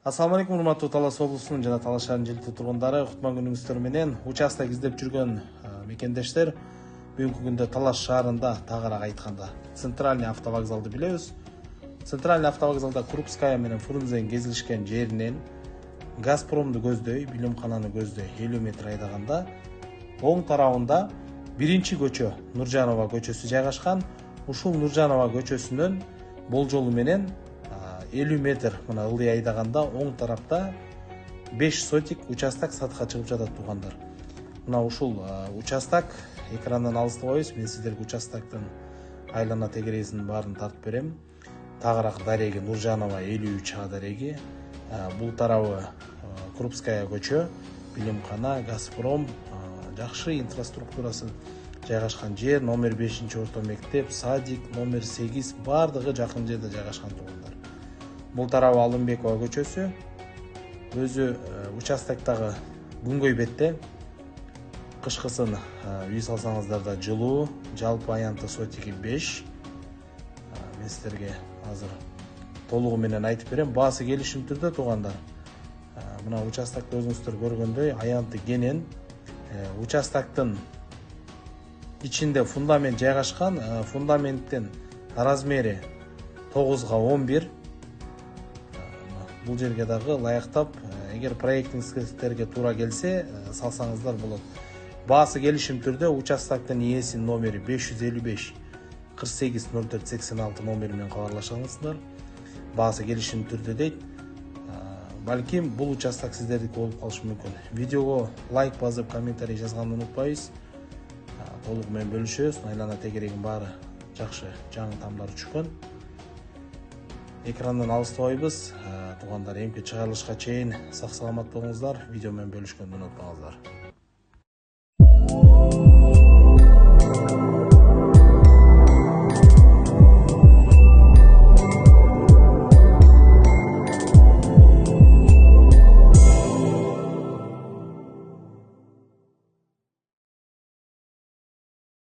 Ассаламу алейкум, урматтуу Талас облусунун жана Талас шаарынын жилдүү тургундары, кутман күнүңүздөр менен. Участок издеп жүргөн мекендештер, бүгүнкү күндө Талас шаарында, тагыраак айтканда, Центральный автовокзалды билебиз. Центральный автовокзалда Крупская менен Фрунзенин кезилишкен жеринен Газпромду көздөй, билимкананы көздөй 50 метр айдаганда оң тарабында биринчи көчө Нуржанова көчөсү жайгашкан. Ушул Нуржанова көчөсүнөн болжолу менен 50 метр мына ылдый айдаганда оң тарапта 5 сотик участок сатыкка чыгып жатат туугандар. Мына ушул участок экрандан алыстабайбыз. Мен сиздерге участоктун айлана тегересинин баарын тартып берем. Тагыраак дареги Нуржанова 53А дареги. Бул тарабы Крупская көчө, билимкана, Газпром, жакшы инфраструктурасы жайгашкан жер, номер 5-орто мектеп, садик, номер 8 бардыгы жакын жерде жайгашкан туугандар. Бул тарабы Алымбекова көчөсү. Өзү участоктогу күнгөй бетте. Кышкысын үй салсаңыздар да жылуу, жалпы аянты сотиги 5. Мен сиздерге азыр толугу менен айтып берем. Баасы келишим түрдө туугандар. Мына участокто өзүңүздөр көргөндөй аянты кенен. Участоктун ичинде фундамент жайгашкан. Фундаменттин размери 9га 11. Бул жерге дагы ылайыктап, эгер проектиңизге туура келсе, салсаңыздар болот. Баасы келишим түрдө участоктун ээсинин номери 555 48 04 86 номери менен кабарлашыңыздар. Баасы келишим түрдө дейт. Балким бул участок сиздердики болуп калышы мүмкүн. Видеого лайк басып, комментарий жазганды унутпайбыз. Толугу менен бөлүшөбүз. Айлана тегерегин баары жакшы, жаңы тамдар чыккан. Экрандан алыстабайбыз. Туугандар, эмки чыгарылышка чейин сак саламат болуңуздар. Видео менен бөлүшкөндү унутпаңыздар.